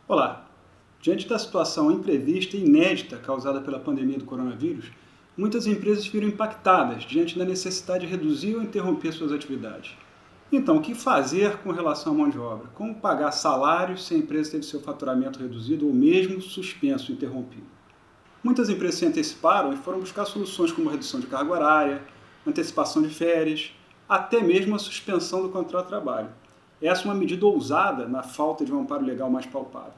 Olá! Diante da situação imprevista e inédita causada pela pandemia do coronavírus, muitas empresas viram impactadas diante da necessidade de reduzir ou interromper suas atividades. Então, o que fazer com relação à mão de obra? Como pagar salários se a empresa teve seu faturamento reduzido ou mesmo suspenso, interrompido? Muitas empresas se anteciparam e foram buscar soluções como redução de carga horária, antecipação de férias, até mesmo a suspensão do contrato de trabalho. Essa é uma medida ousada na falta de um amparo legal mais palpável.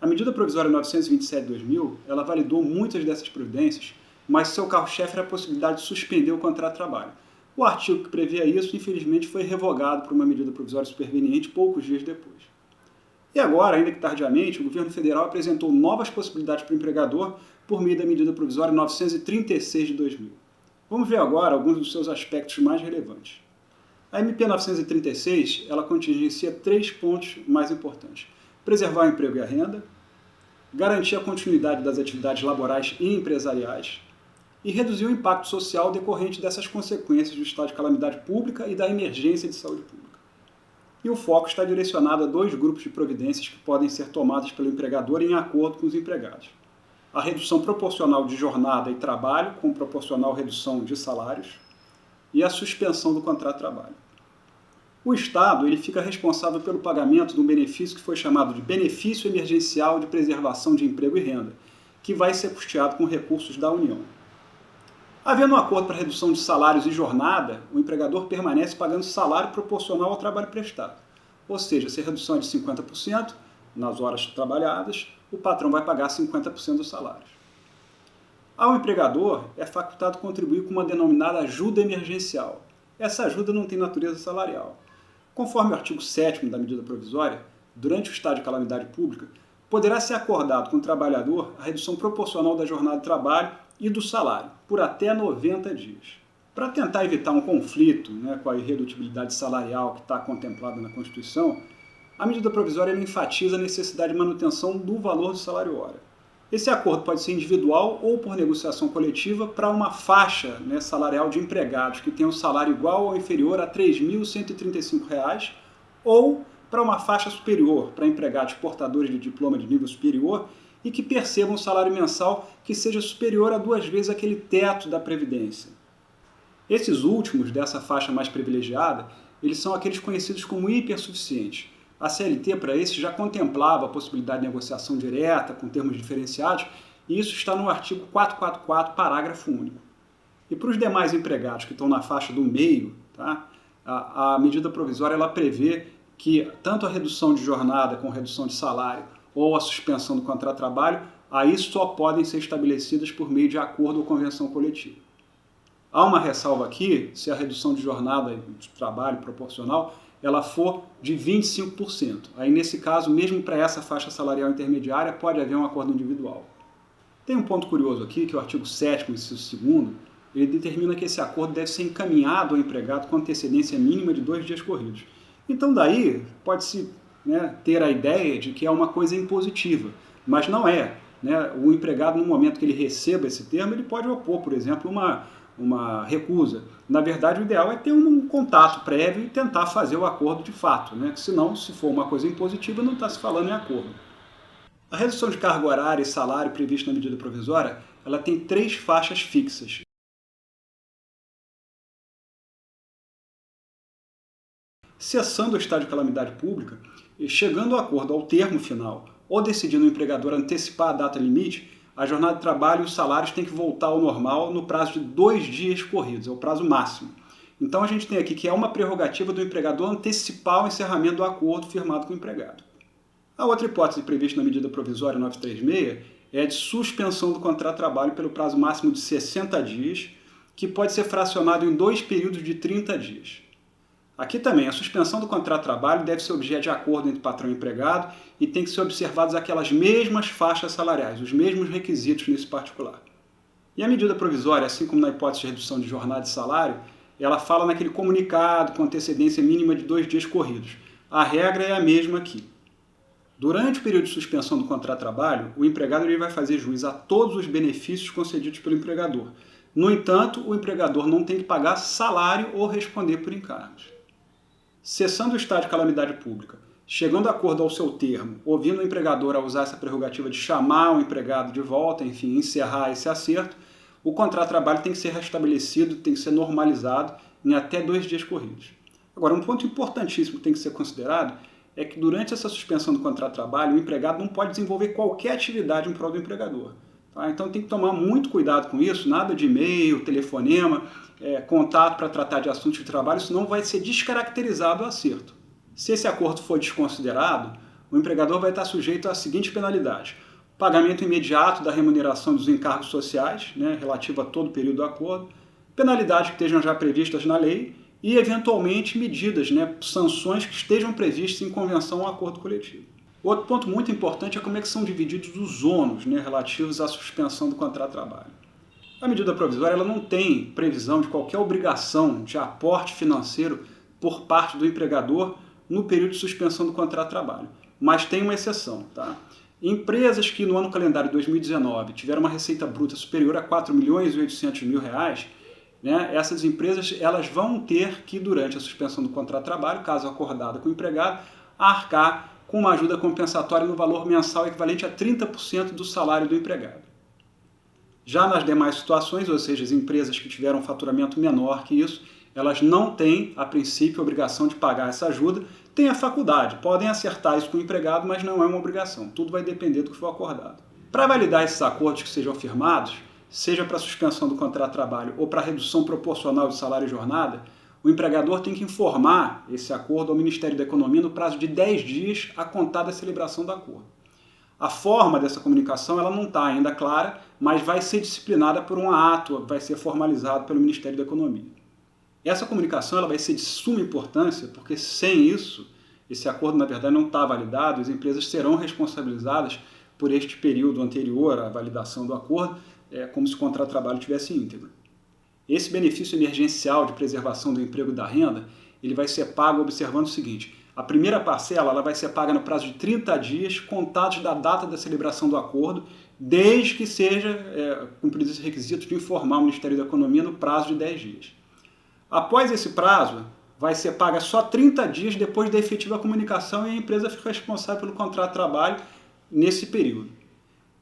A medida provisória 927/2000, ela validou muitas dessas providências, mas seu carro-chefe era a possibilidade de suspender o contrato de trabalho. O artigo que previa isso, infelizmente, foi revogado por uma medida provisória superveniente poucos dias depois. E agora, ainda que tardiamente, o governo federal apresentou novas possibilidades para o empregador por meio da medida provisória 936/2000. Vamos ver agora alguns dos seus aspectos mais relevantes. A MP 936, ela contingencia 3 pontos mais importantes: preservar o emprego e a renda, garantir a continuidade das atividades laborais e empresariais e reduzir o impacto social decorrente dessas consequências do estado de calamidade pública e da emergência de saúde pública. E o foco está direcionado a 2 grupos de providências que podem ser tomadas pelo empregador em acordo com os empregados: a redução proporcional de jornada e trabalho com proporcional redução de salários e a suspensão do contrato de trabalho. O Estado ele fica responsável pelo pagamento de um benefício que foi chamado de Benefício Emergencial de Preservação de Emprego e Renda, que vai ser custeado com recursos da União. Havendo um acordo para redução de salários e jornada, o empregador permanece pagando salário proporcional ao trabalho prestado. Ou seja, se a redução é de 50% nas horas trabalhadas, o patrão vai pagar 50% dos salários. Ao empregador é facultado contribuir com uma denominada ajuda emergencial. Essa ajuda não tem natureza salarial. Conforme o artigo 7º da medida provisória, durante o estado de calamidade pública, poderá ser acordado com o trabalhador a redução proporcional da jornada de trabalho e do salário, por até 90 dias. Para tentar evitar um conflito com a irredutibilidade salarial que está contemplada na Constituição, a medida provisória enfatiza a necessidade de manutenção do valor do salário hora. Esse acordo pode ser individual ou por negociação coletiva para uma faixa salarial de empregados que tenham um salário igual ou inferior a R$ 3.135 ou para uma faixa superior para empregados portadores de diploma de nível superior e que percebam um salário mensal que seja superior a 2 vezes aquele teto da Previdência. Esses últimos, dessa faixa mais privilegiada, eles são aqueles conhecidos como hipersuficientes. A CLT, para esse, já contemplava a possibilidade de negociação direta, com termos diferenciados, e isso está no artigo 444, parágrafo único. E para os demais empregados que estão na faixa do meio, a medida provisória ela prevê que tanto a redução de jornada com redução de salário ou a suspensão do contrato de trabalho, aí só podem ser estabelecidas por meio de acordo ou convenção coletiva. Há uma ressalva aqui, se a redução de jornada de trabalho proporcional ela for de 25%. Aí, nesse caso, mesmo para essa faixa salarial intermediária, pode haver um acordo individual. Tem um ponto curioso aqui, que o artigo 7º, inciso 2º, ele determina que esse acordo deve ser encaminhado ao empregado com antecedência mínima de 2 dias corridos. Então, daí, pode-se ter a ideia de que é uma coisa impositiva, mas não é. O empregado, no momento que ele receba esse termo, ele pode opor, por exemplo, uma recusa. Na verdade, o ideal é ter um contato prévio e tentar fazer o acordo de fato, senão, se for uma coisa impositiva, não está se falando em acordo. A redução de carga horária e salário prevista na medida provisória, ela tem 3 faixas fixas. Cessando o estado de calamidade pública, e chegando ao acordo ao termo final, ou decidindo o empregador antecipar a data limite, a jornada de trabalho e os salários têm que voltar ao normal no prazo de 2 dias corridos, é o prazo máximo. Então a gente tem aqui que é uma prerrogativa do empregador antecipar o encerramento do acordo firmado com o empregado. A outra hipótese prevista na medida provisória 936 é a de suspensão do contrato de trabalho pelo prazo máximo de 60 dias, que pode ser fracionado em 2 períodos de 30 dias. Aqui também, a suspensão do contrato de trabalho deve ser objeto de acordo entre patrão e empregado e tem que ser observadas aquelas mesmas faixas salariais, os mesmos requisitos nesse particular. E a medida provisória, assim como na hipótese de redução de jornada e salário, ela fala naquele comunicado com antecedência mínima de 2 dias corridos. A regra é a mesma aqui. Durante o período de suspensão do contrato de trabalho, o empregado ele vai fazer jus a todos os benefícios concedidos pelo empregador. No entanto, o empregador não tem que pagar salário ou responder por encargos. Cessando o estado de calamidade pública Chegando a acordo ao seu termo, ouvindo o empregador a usar essa prerrogativa de chamar o empregado de volta, enfim, encerrar esse acerto, o contrato de trabalho tem que ser restabelecido, tem que ser normalizado em até 2 dias corridos. Agora, um ponto importantíssimo que tem que ser considerado é que durante essa suspensão do contrato de trabalho, o empregado não pode desenvolver qualquer atividade em prol do empregador. Tá? Então tem que tomar muito cuidado com isso, nada de e-mail, telefonema, contato para tratar de assuntos de trabalho, senão vai ser descaracterizado o acerto. Se esse acordo for desconsiderado, o empregador vai estar sujeito à seguinte penalidade: pagamento imediato da remuneração dos encargos sociais, relativo a todo o período do acordo, penalidades que estejam já previstas na lei e, eventualmente, medidas, sanções que estejam previstas em convenção ou acordo coletivo. Outro ponto muito importante é como é que são divididos os ônus relativos à suspensão do contrato de trabalho. A medida provisória ela não tem previsão de qualquer obrigação de aporte financeiro por parte do empregador no período de suspensão do contrato de trabalho, mas tem uma exceção. Tá? Empresas que no ano calendário de 2019 tiveram uma receita bruta superior a R$ 4.800.000, essas empresas elas vão ter que, durante a suspensão do contrato de trabalho, caso acordada com o empregado, arcar com uma ajuda compensatória no valor mensal equivalente a 30% do salário do empregado. Já nas demais situações, ou seja, as empresas que tiveram um faturamento menor que isso, elas não têm, a princípio, a obrigação de pagar essa ajuda, têm a faculdade, podem acertar isso com o empregado, mas não é uma obrigação, tudo vai depender do que for acordado. Para validar esses acordos que sejam firmados, seja para suspensão do contrato de trabalho ou para redução proporcional de salário e jornada, o empregador tem que informar esse acordo ao Ministério da Economia no prazo de 10 dias a contar da celebração do acordo. A forma dessa comunicação ela não está ainda clara, mas vai ser disciplinada por um ato, vai ser formalizado pelo Ministério da Economia. Essa comunicação ela vai ser de suma importância, porque sem isso, esse acordo na verdade não está validado, as empresas serão responsabilizadas por este período anterior à validação do acordo, como se o contrato de trabalho tivesse íntegro. Esse benefício emergencial de preservação do emprego e da renda, ele vai ser pago observando o seguinte: a primeira parcela ela vai ser paga no prazo de 30 dias, contados da data da celebração do acordo, desde que seja cumprido esse requisito de informar o Ministério da Economia no prazo de 10 dias. Após esse prazo, vai ser paga só 30 dias depois da efetiva comunicação e a empresa fica responsável pelo contrato de trabalho nesse período.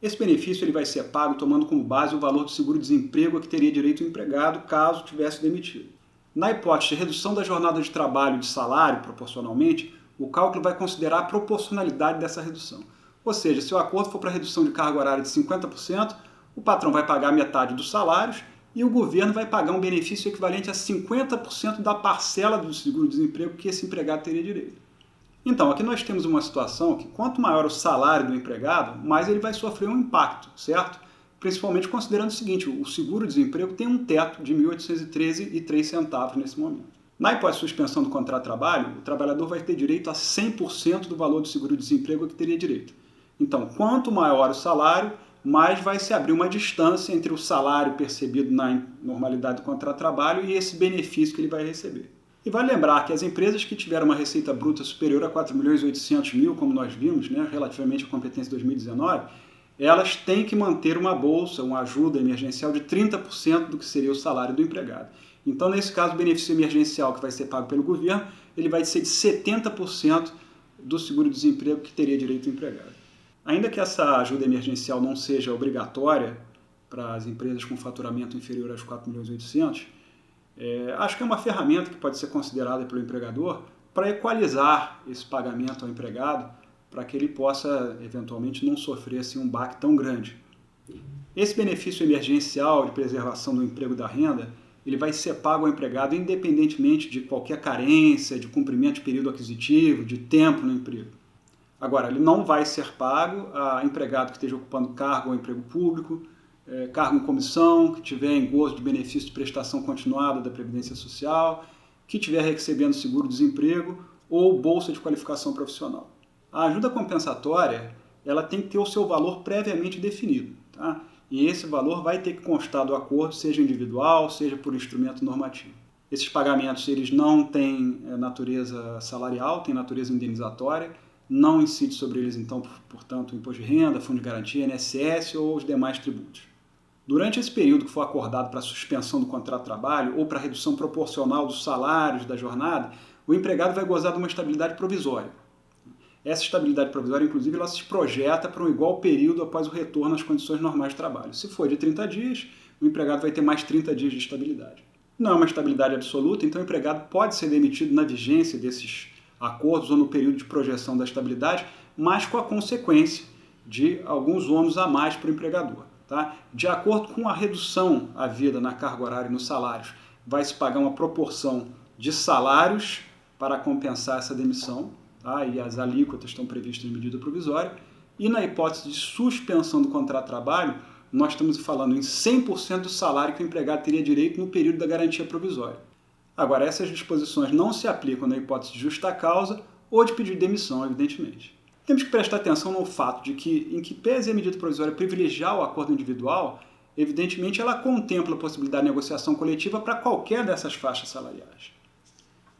Esse benefício ele vai ser pago tomando como base o valor do seguro-desemprego a que teria direito o empregado caso tivesse demitido. Na hipótese de redução da jornada de trabalho e de salário proporcionalmente, o cálculo vai considerar a proporcionalidade dessa redução. Ou seja, se o acordo for para redução de carga horária de 50%, o patrão vai pagar metade dos salários e o governo vai pagar um benefício equivalente a 50% da parcela do seguro-desemprego que esse empregado teria direito. Então, aqui nós temos uma situação que quanto maior o salário do empregado, mais ele vai sofrer um impacto, certo? Principalmente considerando o seguinte: o seguro-desemprego tem um teto de R$ 1.813,03 nesse momento. Na hipótese de suspensão do contrato de trabalho, o trabalhador vai ter direito a 100% do valor do seguro-desemprego a que teria direito. Então, quanto maior o salário, mais vai se abrir uma distância entre o salário percebido na normalidade do contrato de trabalho e esse benefício que ele vai receber. E vale lembrar que as empresas que tiveram uma receita bruta superior a R$ 4.800.000, como nós vimos, relativamente à competência de 2019, elas têm que manter uma bolsa, uma ajuda emergencial de 30% do que seria o salário do empregado. Então, nesse caso, o benefício emergencial que vai ser pago pelo governo, ele vai ser de 70% do seguro-desemprego que teria direito o empregado. Ainda que essa ajuda emergencial não seja obrigatória para as empresas com faturamento inferior aos 4.800.000, acho que é uma ferramenta que pode ser considerada pelo empregador para equalizar esse pagamento ao empregado, para que ele possa, eventualmente, não sofrer assim, um baque tão grande. Esse benefício emergencial de preservação do emprego e da renda, ele vai ser pago ao empregado independentemente de qualquer carência, de cumprimento de período aquisitivo, de tempo no emprego. Agora, ele não vai ser pago a empregado que esteja ocupando cargo ou emprego público, cargo em comissão, que tiver em gozo de benefício de prestação continuada da Previdência Social, que estiver recebendo seguro-desemprego ou bolsa de qualificação profissional. A ajuda compensatória ela tem que ter o seu valor previamente definido, tá? E esse valor vai ter que constar do acordo, seja individual, seja por instrumento normativo. Esses pagamentos eles não têm natureza salarial, têm natureza indenizatória, não incide sobre eles, então, portanto, o imposto de renda, fundo de garantia, INSS ou os demais tributos. Durante esse período que for acordado para a suspensão do contrato de trabalho ou para a redução proporcional dos salários da jornada, o empregado vai gozar de uma estabilidade provisória. Essa estabilidade provisória, inclusive, ela se projeta para um igual período após o retorno às condições normais de trabalho. Se for de 30 dias, o empregado vai ter mais 30 dias de estabilidade. Não é uma estabilidade absoluta, então o empregado pode ser demitido na vigência desses acordos ou no período de projeção da estabilidade, mas com a consequência de alguns ônus a mais para o empregador. Tá? De acordo com a redução havida na carga horária e nos salários, vai se pagar uma proporção de salários para compensar essa demissão, tá? E as alíquotas estão previstas em medida provisória, e na hipótese de suspensão do contrato de trabalho, nós estamos falando em 100% do salário que o empregado teria direito no período da garantia provisória. Agora, essas disposições não se aplicam na hipótese de justa causa ou de pedido de demissão, evidentemente. Temos que prestar atenção no fato de que, em que pese a medida provisória privilegiar o acordo individual, evidentemente ela contempla a possibilidade de negociação coletiva para qualquer dessas faixas salariais.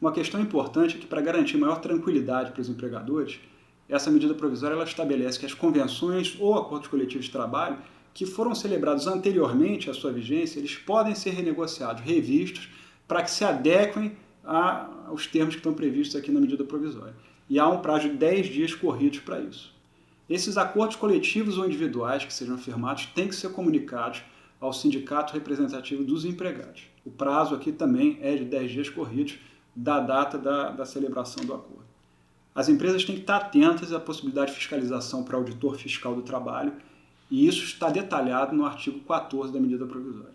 Uma questão importante é que, para garantir maior tranquilidade para os empregadores, essa medida provisória ela estabelece que as convenções ou acordos coletivos de trabalho que foram celebrados anteriormente à sua vigência, eles podem ser renegociados, revistos, para que se adequem aos termos que estão previstos aqui na medida provisória. E há um prazo de 10 dias corridos para isso. Esses acordos coletivos ou individuais que sejam firmados têm que ser comunicados ao sindicato representativo dos empregados. O prazo aqui também é de 10 dias corridos da data da celebração do acordo. As empresas têm que estar atentas à possibilidade de fiscalização para auditor fiscal do trabalho, e isso está detalhado no artigo 14 da medida provisória.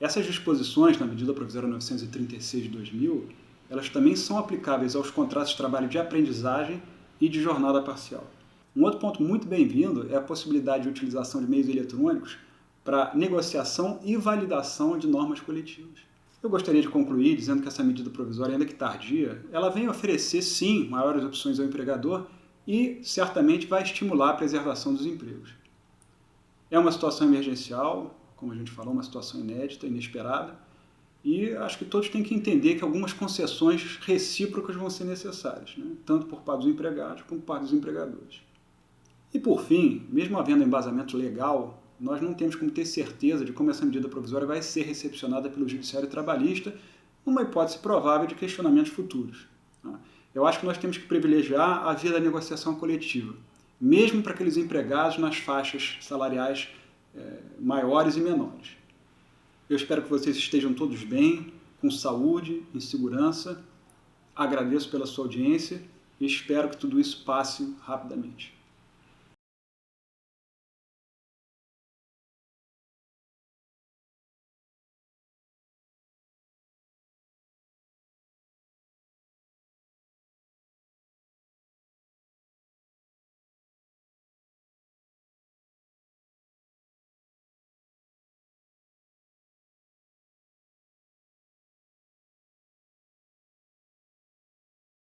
Essas disposições na medida provisória 936 de 2000, elas também são aplicáveis aos contratos de trabalho de aprendizagem e de jornada parcial. Um outro ponto muito bem-vindo é a possibilidade de utilização de meios eletrônicos para negociação e validação de normas coletivas. Eu gostaria de concluir dizendo que essa medida provisória, ainda que tardia, ela vem oferecer, sim, maiores opções ao empregador e, certamente, vai estimular a preservação dos empregos. É uma situação emergencial, como a gente falou, uma situação inédita, inesperada, e acho que todos têm que entender que algumas concessões recíprocas vão ser necessárias, né? Tanto por parte dos empregados como por parte dos empregadores. E, por fim, mesmo havendo embasamento legal, nós não temos como ter certeza de como essa medida provisória vai ser recepcionada pelo Judiciário Trabalhista numa hipótese provável de questionamentos futuros. Eu acho que nós temos que privilegiar a via da negociação coletiva, mesmo para aqueles empregados nas faixas salariais maiores e menores. Eu espero que vocês estejam todos bem, com saúde, em segurança. Agradeço pela sua audiência e espero que tudo isso passe rapidamente.